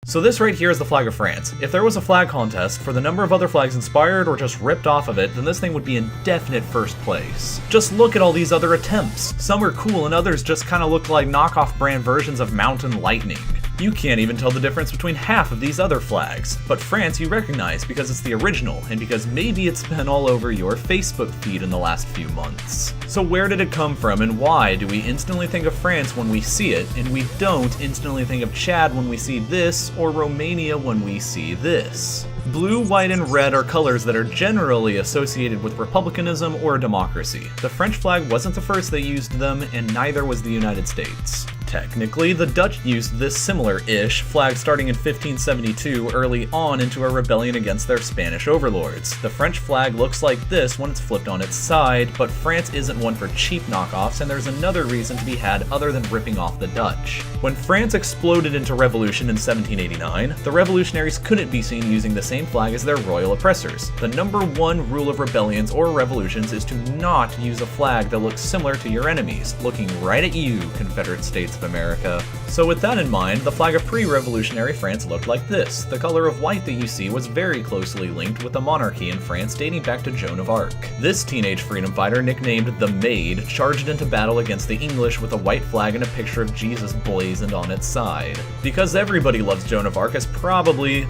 So this right here is the flag of France. If there was a flag contest for the number of other flags inspired or just ripped off of it, then this thing would be in definite first place. Just look at all these other attempts. Some are cool and others just kind of look like knockoff brand versions of Mountain Lightning. You can't even tell the difference between half of these other flags, but France you recognize because it's the original and because maybe it's been all over your Facebook feed in the last few months. So where did it come from and why do we instantly think of France when we see it and we don't instantly think of Chad when we see this or Romania when we see this? Blue, white, and red are colors that are generally associated with republicanism or democracy. The French flag wasn't the first that used them, and neither was the United States. Technically, the Dutch used this similar-ish flag starting in 1572 early on into a rebellion against their Spanish overlords. The French flag looks like this when it's flipped on its side, but France isn't one for cheap knockoffs, and there's another reason to be had other than ripping off the Dutch. When France exploded into revolution in 1789, the revolutionaries couldn't be seen using the same flag as their royal oppressors. The number one rule of rebellions or revolutions is to not use a flag that looks similar to your enemies, looking right at you, Confederate States of America. So with that in mind, the flag of pre-revolutionary France looked like this. The color of white that you see was very closely linked with the monarchy in France dating back to Joan of Arc. This teenage freedom fighter, nicknamed the Maid, charged into battle against the English with a white flag and a picture of Jesus blazoned on its side. Because everybody loves Joan of Arc as probably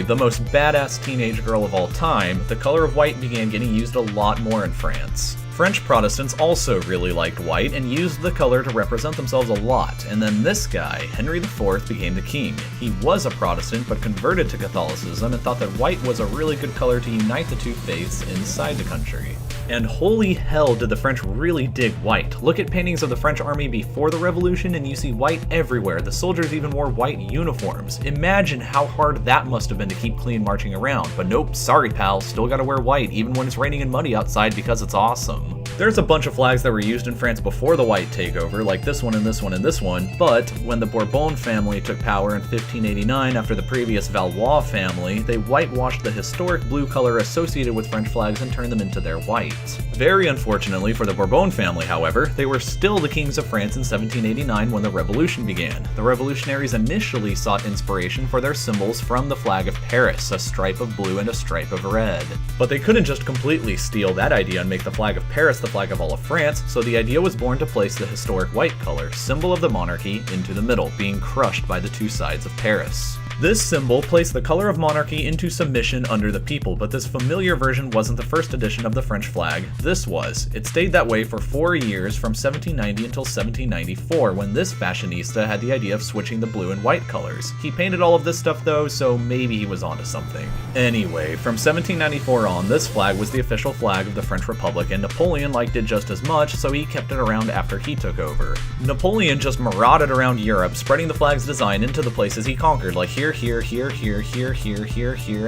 the most badass teenage girl of all time, the color of white began getting used a lot more in France. French Protestants also really liked white and used the color to represent themselves a lot, and then this guy, Henry IV, became the king. He was a Protestant but converted to Catholicism and thought that white was a really good color to unite the two faiths inside the country. And holy hell did the French really dig white. Look at paintings of the French army before the revolution and you see white everywhere. The soldiers even wore white uniforms. Imagine how hard that must have been to keep clean marching around. But nope, sorry pal, still gotta wear white even when it's raining and muddy outside because it's awesome. There's a bunch of flags that were used in France before the white takeover, like this one and this one and this one, but when the Bourbon family took power in 1589 after the previous Valois family, they whitewashed the historic blue color associated with French flags and turned them into their white. Very unfortunately for the Bourbon family, however, they were still the kings of France in 1789 when the revolution began. The revolutionaries initially sought inspiration for their symbols from the flag of Paris, a stripe of blue and a stripe of red. But they couldn't just completely steal that idea and make the flag of Paris the flag of all of France, so the idea was born to place the historic white color, symbol of the monarchy, into the middle, being crushed by the two sides of Paris. This symbol placed the color of monarchy into submission under the people, but this familiar version wasn't the first edition of the French flag. This was. It stayed that way for 4 years from 1790 until 1794, when this fashionista had the idea of switching the blue and white colors. He painted all of this stuff though, so maybe he was onto something. Anyway, from 1794 on, this flag was the official flag of the French Republic, and Napoleon liked it just as much, so he kept it around after he took over. Napoleon just marauded around Europe, spreading the flag's design into the places he conquered, like here, and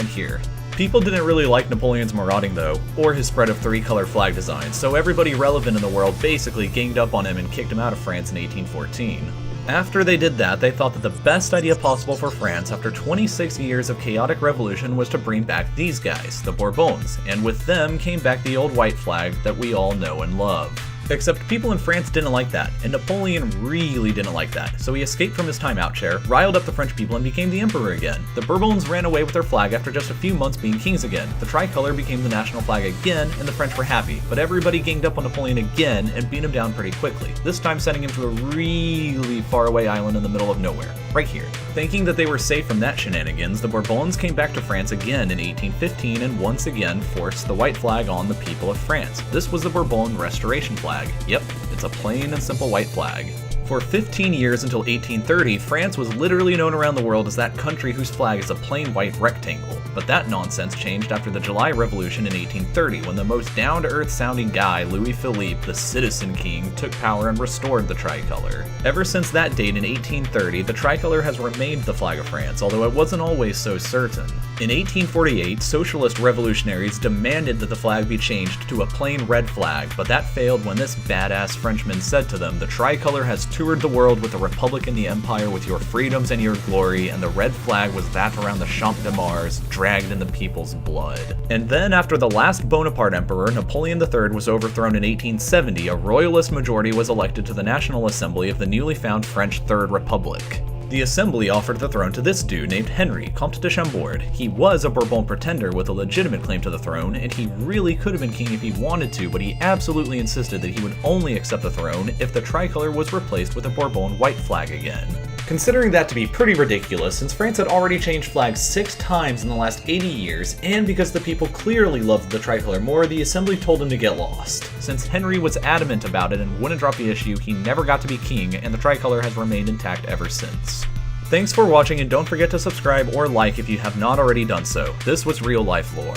here. People didn't really like Napoleon's marauding though, or his spread of 3-color flag designs, so everybody relevant in the world basically ganged up on him and kicked him out of France in 1814. After they did that, they thought that the best idea possible for France after 26 years of chaotic revolution was to bring back these guys, the Bourbons, and with them came back the old white flag that we all know and love. Except people in France didn't like that, and Napoleon really didn't like that, so he escaped from his timeout chair, riled up the French people, and became the emperor again. The Bourbons ran away with their flag after just a few months being kings again. The tricolor became the national flag again, and the French were happy, but everybody ganged up on Napoleon again and beat him down pretty quickly, this time sending him to a really faraway island in the middle of nowhere, right here. Thinking that they were safe from that shenanigans, the Bourbons came back to France again in 1815 and once again forced the white flag on the people of France. This was the Bourbon Restoration flag. Yep, it's a plain and simple white flag. For 15 years until 1830, France was literally known around the world as that country whose flag is a plain white rectangle. But that nonsense changed after the July Revolution in 1830, when the most down-to-earth sounding guy, Louis Philippe, the Citizen King, took power and restored the tricolor. Ever since that date in 1830, the tricolor has remained the flag of France, although it wasn't always so certain. In 1848, socialist revolutionaries demanded that the flag be changed to a plain red flag, but that failed when this badass Frenchman said to them, "The tricolor has toured the world with the Republic and the Empire with your freedoms and your glory, and the red flag was that around the Champ de Mars, dragged in the people's blood." And then after the last Bonaparte emperor, Napoleon III, was overthrown in 1870, a royalist majority was elected to the National Assembly of the newly found French Third Republic. The Assembly offered the throne to this dude named Henry, Comte de Chambord. He was a Bourbon pretender with a legitimate claim to the throne, and he really could have been king if he wanted to, but he absolutely insisted that he would only accept the throne if the tricolor was replaced with a Bourbon white flag again. Considering that to be pretty ridiculous, since France had already changed flags 6 times in the last 80 years, and because the people clearly loved the tricolor more, the Assembly told him to get lost. Since Henry was adamant about it and wouldn't drop the issue, he never got to be king, and the tricolor has remained intact ever since. Thanks for watching, and don't forget to subscribe or like if you have not already done so. This was Real Life Lore.